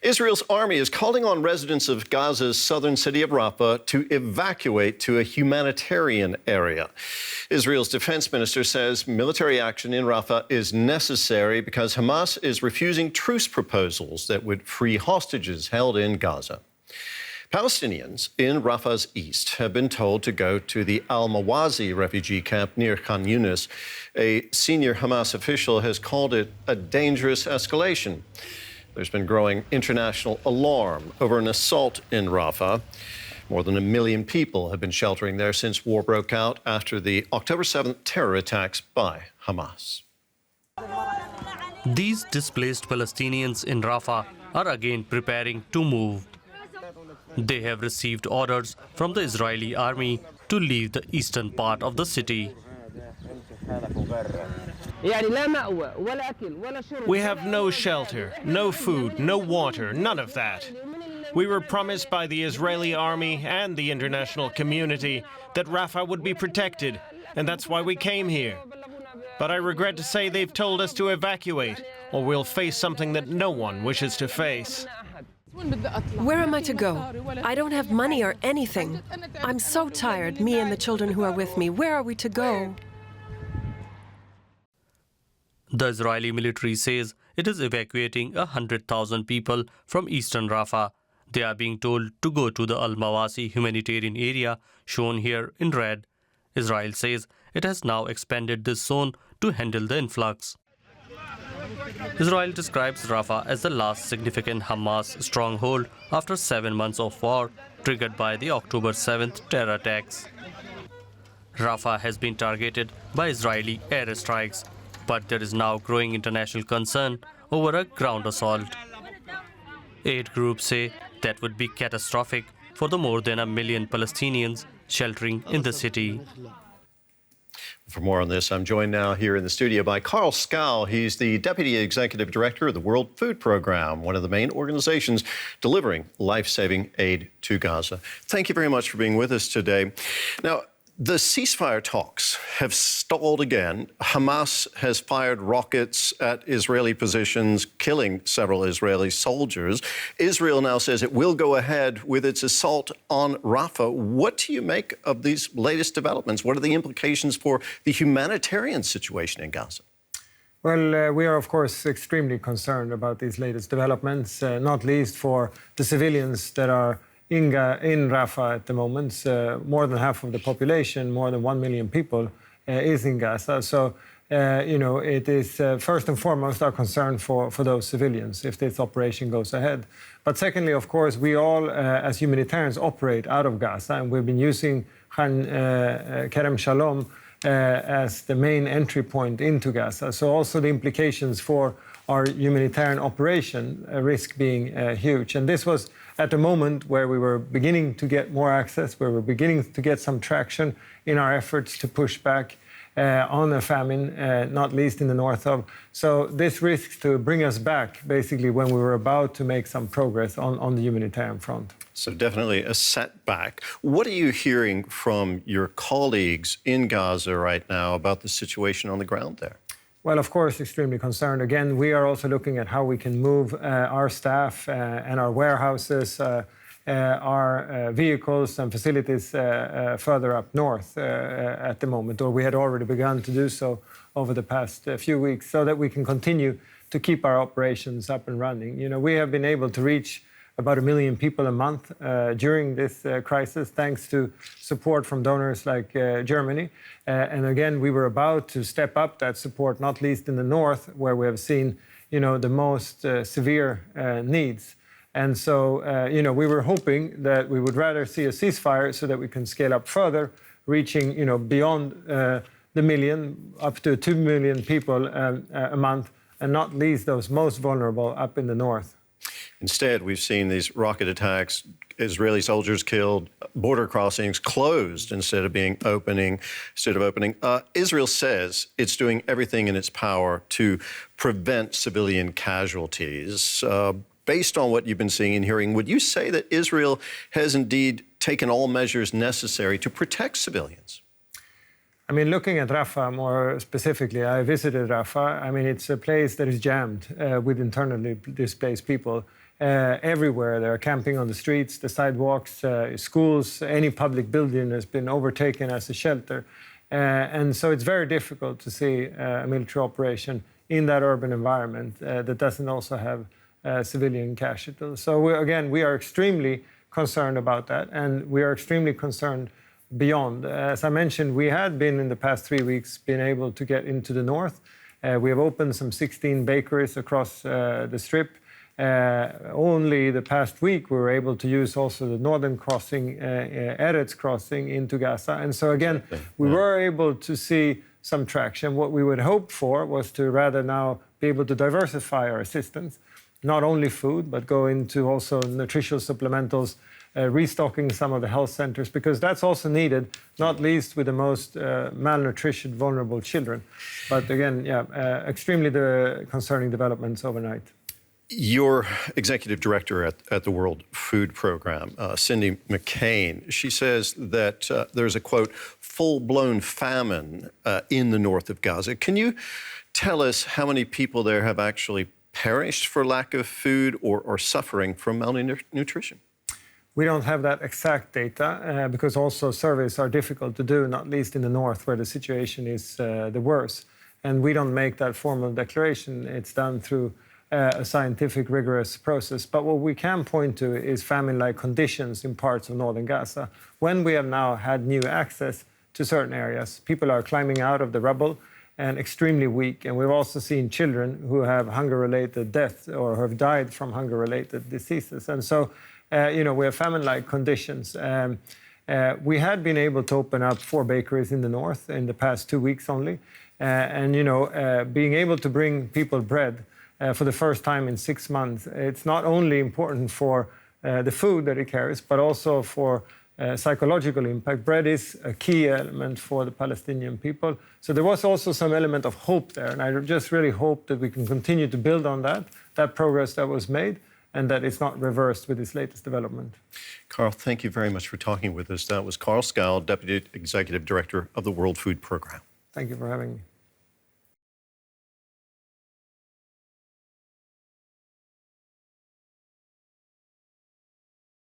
Israel's army is calling on residents of Gaza's southern city of Rafah to evacuate to a humanitarian area. Israel's defense minister says military action in Rafah is necessary because Hamas is refusing truce proposals that would free hostages held in Gaza. Palestinians in Rafah's east have been told to go to the Al-Mawazi refugee camp near Khan Yunis. A senior Hamas official has called it a dangerous escalation. There's been growing international alarm over an assault in Rafah. More than 1 million people have been sheltering there since war broke out after the October 7th terror attacks by Hamas. These displaced Palestinians in Rafah are again preparing to move. They have received orders from the Israeli army to leave the eastern part of the city. We have no shelter, no food, no water, none of that. We were promised by the Israeli army and the international community that Rafah would be protected, and that's why we came here. But I regret to say they've told us to evacuate, or we'll face something that no one wishes to face. Where am I to go? I don't have money or anything. I'm so tired, me and the children who are with me. Where are we to go? The Israeli military says it is evacuating 100,000 people from eastern Rafah. They are being told to go to the Al-Mawasi humanitarian area, shown here in red. Israel says it has now expanded this zone to handle the influx. Israel describes Rafah as the last significant Hamas stronghold after 7 months of war triggered by the October 7th terror attacks. Rafah has been targeted by Israeli airstrikes, but there is now growing international concern over a ground assault. Aid groups say that would be catastrophic for the more than 1 million Palestinians sheltering in the city. For more on this, I'm joined now here in the studio by Carl Skau. He's the Deputy Executive Director of the World Food Programme, one of the main organizations delivering life-saving aid to Gaza. Thank you very much for being with us today. Now, the ceasefire talks have stalled again. Hamas has fired rockets at Israeli positions, killing several Israeli soldiers. Israel now says it will go ahead with its assault on Rafah. What do you make of these latest developments? What are the implications for the humanitarian situation in Gaza? Well, we are, of course, extremely concerned about these latest developments, not least for the civilians that are in Rafah at the moment. More than half of the population, more than 1 million people, is in Gaza. So, it is first and foremost our concern for those civilians if this operation goes ahead. But secondly, of course, we all, as humanitarians, operate out of Gaza, and we've been using Kerem Shalom as the main entry point into Gaza. So also the implications for our humanitarian operation risk being huge. And this was at a moment where we were beginning to get more access, where we're beginning to get some traction in our efforts to push back on a famine, not least in the north of. So this risks to bring us back, basically, when we were about to make some progress on the humanitarian front. So definitely a setback. What are you hearing from your colleagues in Gaza right now about the situation on the ground there? Well, of course, extremely concerned. Again, we are also looking at how we can move our staff and our warehouses, our vehicles and facilities further up north at the moment, or we had already begun to do so over the past few weeks, so that we can continue to keep our operations up and running. We have been able to reach about 1 million people a month during this crisis, thanks to support from donors like Germany. And again, we were about to step up that support, not least in the north, where we have seen, the most severe needs. And so, we were hoping that we would rather see a ceasefire so that we can scale up further, reaching, beyond the million, up to 2 million people a month, and not least those most vulnerable up in the north. Instead, we've seen these rocket attacks, Israeli soldiers killed, border crossings closed instead of opening. Israel says it's doing everything in its power to prevent civilian casualties. Based on what you've been seeing and hearing, would you say that Israel has indeed taken all measures necessary to protect civilians? I mean, looking at Rafah more specifically, I visited Rafah. I mean, it's a place that is jammed with internally displaced people. everywhere. They're camping on the streets, the sidewalks, schools, any public building has been overtaken as a shelter. And so it's very difficult to see a military operation in that urban environment that doesn't also have civilian casualties. So we are extremely concerned about that, and we are extremely concerned beyond. As I mentioned, we had been in the past 3 weeks been able to get into the north. We have opened some 16 bakeries across the strip. Only the past week we were able to use also the northern crossing, Eretz crossing into Gaza. And so again, we were able to see some traction. What we would hope for was to rather now be able to diversify our assistance, not only food, but go into also nutritional supplementals, restocking some of the health centers, because that's also needed, not least with the most malnutrition, vulnerable children. But again, extremely concerning developments overnight. Your executive director at the World Food Program, Cindy McCain, she says that there's a, quote, full-blown famine in the north of Gaza. Can you tell us how many people there have actually perished for lack of food or suffering from malnutrition? We don't have that exact data because also surveys are difficult to do, not least in the north where the situation is the worst. And we don't make that formal declaration. It's done through a scientific, rigorous process. But what we can point to is famine-like conditions in parts of northern Gaza. When we have now had new access to certain areas, people are climbing out of the rubble and extremely weak. And we've also seen children who have hunger-related deaths or have died from hunger-related diseases. And so, we have famine-like conditions. We had been able to open up 4 bakeries in the north in the past 2 weeks only. Being able to bring people bread for the first time in 6 months, it's not only important for the food that it carries, but also for psychological impact. Bread is a key element for the Palestinian people. So there was also some element of hope there. And I just really hope that we can continue to build on that progress that was made, and that it's not reversed with this latest development. Carl, thank you very much for talking with us. That was Carl Skau, Deputy Executive Director of the World Food Program. Thank you for having me.